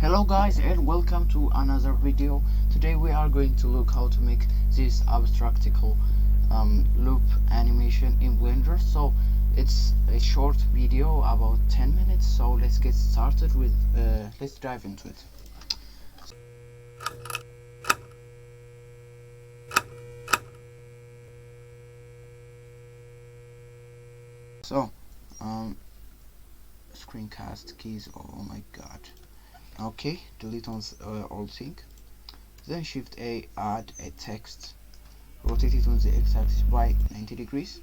Hello guys and welcome to another video. Today we are going to look how to make this abstractical loop animation in Blender. So it's a short video about 10 minutes, so let's get started with let's dive into it. So screencast keys, oh my god. Okay, delete all thing. Then Shift A, add a text, rotate it on the x-axis by 90 degrees.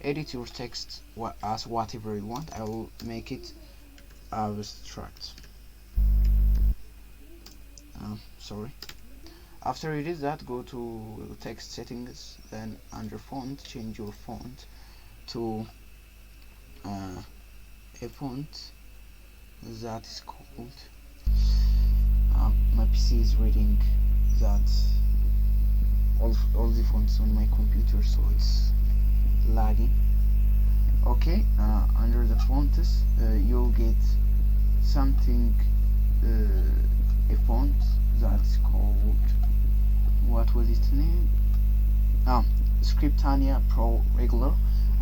Edit your text as whatever you want. I will make it abstract. Sorry. After you did that, go to text settings, then under font, change your font to a font that is called my PC is reading that all the fonts on my computer, so it's lagging. Okay, under the fonts you'll get something, a font that's called, what was its name? Scriptania Pro Regular.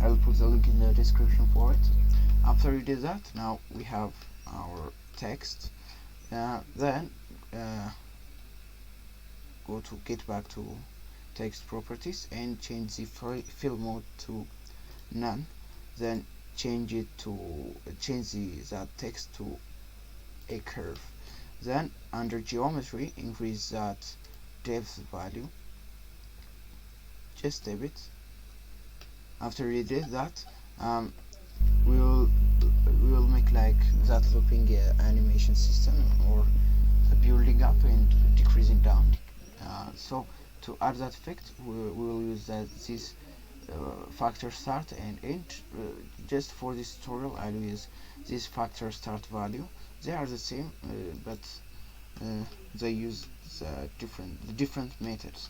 I will put the link in the description for it. After you did that, now we have our text. Then go to get back to text properties and change the fill mode to none. Then change that text to a curve. Then under geometry, increase that depth value just a bit. After you did that, we will make like that looping animation system, or building up and decreasing down. So to add that effect, we will use this factor start and end. Just for this tutorial, I'll use this factor start value. They are the same, but they use different methods.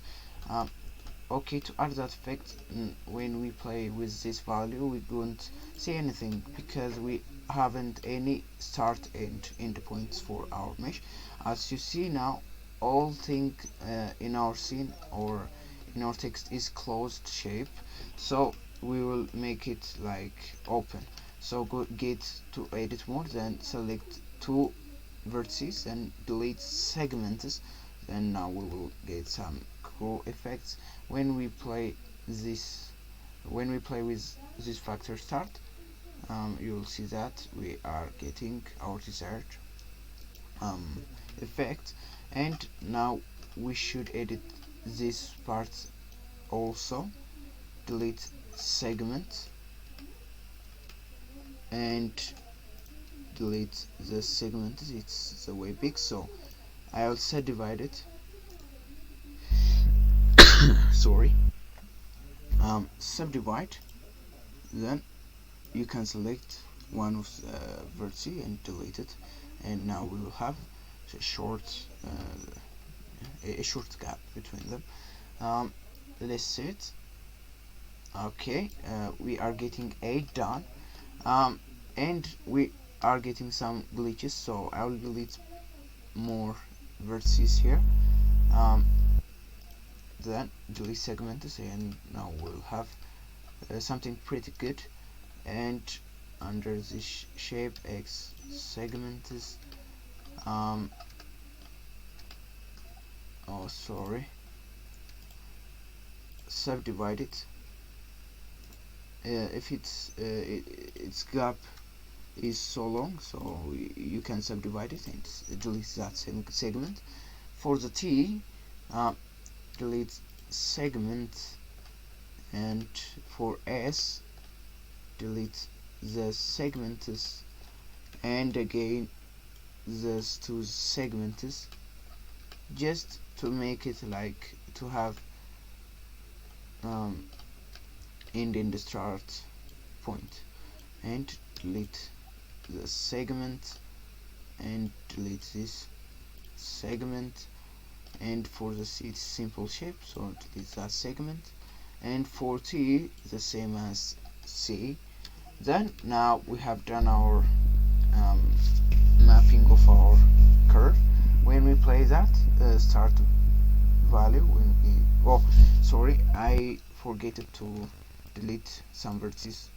Okay, to add that effect, when we play with this value, we won't see anything because we haven't any start and end points for our mesh. As you see now, all thing in our scene or in our text is closed shape, so we will make it like open. So get to edit mode, then select two vertices and delete segments. Then now we will get some cool effects when we play this. When we play with this factor start, you will see that we are getting our desired effect. And now we should edit this part also. Delete segment and delete the segment. It's way big, so I also divide it. Sorry. Subdivide. Then you can select one of the vertices and delete it, and now we will have a short gap between them. Let's see it. Okay, we are getting 8 done, and we are getting some glitches, so I will delete more vertices here. Then delete segments, and now we'll have something pretty good. And under this shape X segments, oh sorry, subdivide it. If its gap is so long, so you can subdivide it and delete that segment. For the T, delete segment, and for S, delete the segments, and again those two segments, just to make it like to have end in the start point. And delete the segment and delete this segment. And for the C, it's simple shape, so delete that segment. And for T, the same as C. Then now we have done our mapping of our curve. play that start value when we sorry, I forget to delete some vertices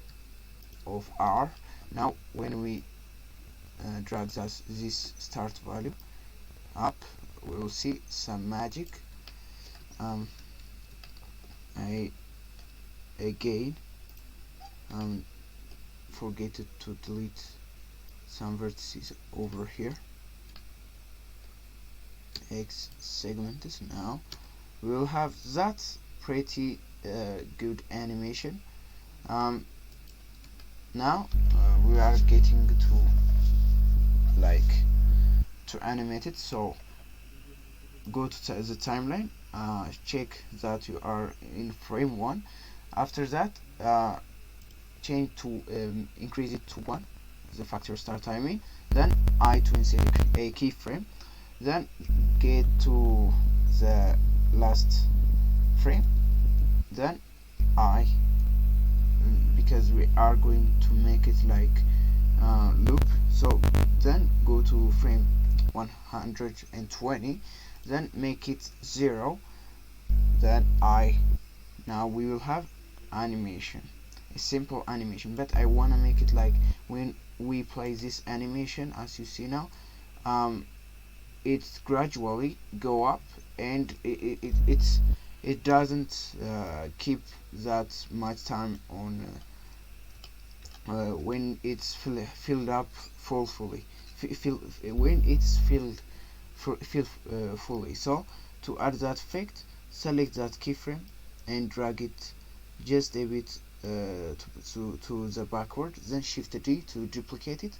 of R. Now when we drag this start value up, we will see some magic. I again forget to delete some vertices over here. X segments. Now we will have that pretty good animation. Now we are getting to animate it. So go to the timeline, check that you are in frame 1. After that, change to increase it to 1, the factor start timing. Then I to insert a keyframe. Then get to the last frame. Then because we are going to make it like loop, so then go to frame 120, then make it 0. Then now we will have animation, a simple animation, but I want to make it like when we play this animation, as you see now, it gradually go up, and it doesn't keep that much time on when it's filled up fully, when it's filled fully. So to add that effect, select that keyframe and drag it just a bit to the backward, then shift D to duplicate it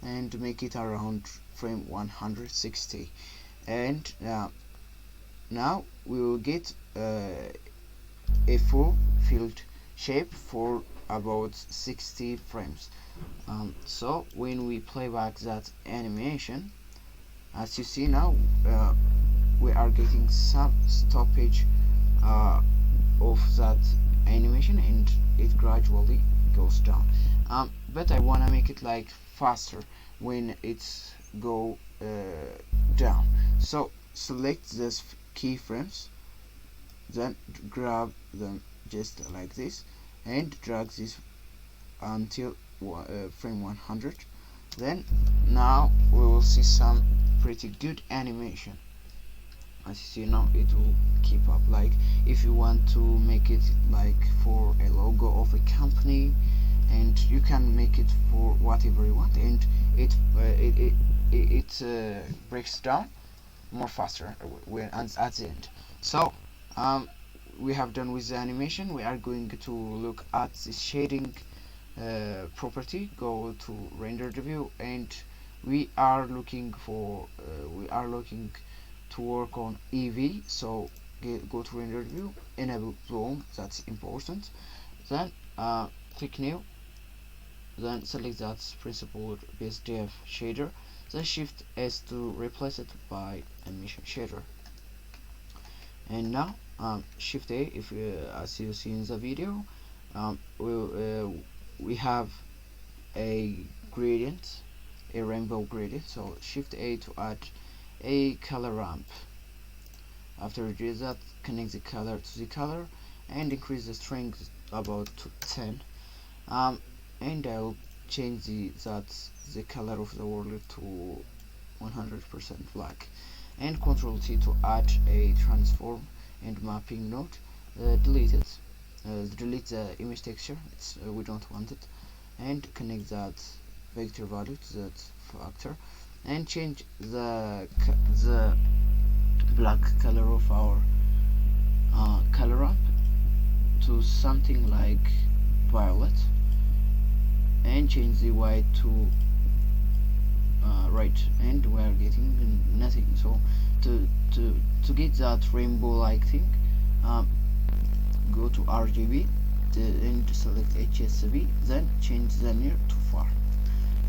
and make it around frame 160. And now we will get a full filled shape for about 60 frames. So when we play back that animation, as you see now, we are getting some stoppage of that animation, and it gradually goes down. But I want to make it like faster when it's go down. So select these keyframes, then grab them just like this and drag this until frame 100. Then now we will see some pretty good animation. As you see now, it will keep up. Like if you want to make it like for a logo of a company, and you can make it for whatever you want, and it breaks down more faster when at the end. So we have done with the animation. We are going to look at the shading property. Go to render view, and we are looking to work on EV. So go to render view, enable bloom, that's important. Then click new, then select that principal base dev shader, then shift S to replace it by animation shader. And now shift A, if as you see in the video, we have a gradient, a rainbow gradient. So shift A to add a color ramp. After you do that, connect the color to the color and increase the strength about to 10. And I'll change the color of the world to 100% black, and Ctrl T to add a transform and mapping node. Delete it. Delete the image texture. We don't want it, and connect that vector value to that factor, and change the black color of our color ramp to something like violet, and change the white to right, and we are getting nothing. So to get that rainbow like thing, go to RGB and select HSV, then change the near to far,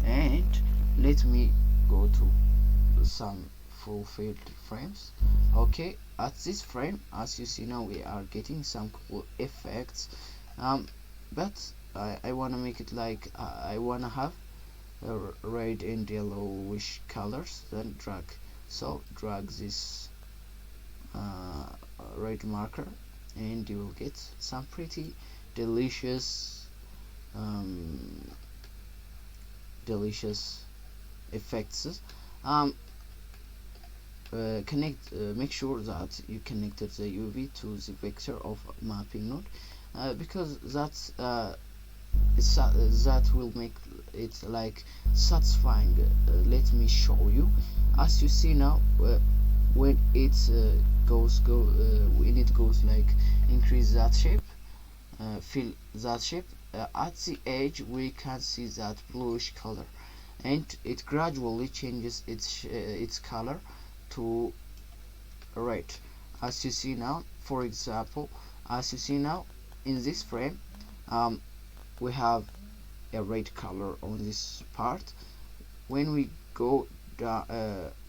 and let me go to some full filled frames. Okay, at this frame, as you see now, we are getting some cool effects, but I want to make it like I want to have red and yellowish colors. Then drag So drag this red marker and you will get some pretty delicious delicious effects. um, Make sure that you connected the UV to the vector of mapping node, because that will make it like satisfying. Let me show you. As you see now, when it when it goes like increase that shape, fill that shape, at the edge we can see that bluish color, and it gradually changes its color to red. As you see now, for example, as you see now in this frame, we have a red color on this part. When we go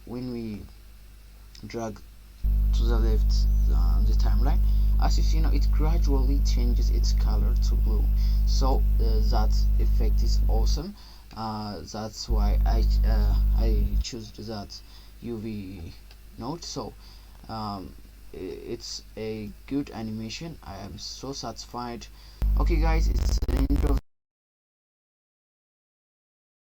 when we drag to the left the timeline, as you see now, it gradually changes its color to blue. So that effect is awesome. That's why I choose that UV node. So it's a good animation. I am so satisfied. Okay guys, it's the end of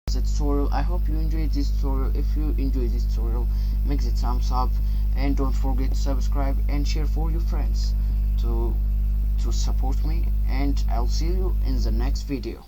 the tutorial. I hope you enjoyed this tutorial. If you enjoyed this tutorial, make the thumbs up and don't forget to subscribe and share for your friends to support me, and I'll see you in the next video.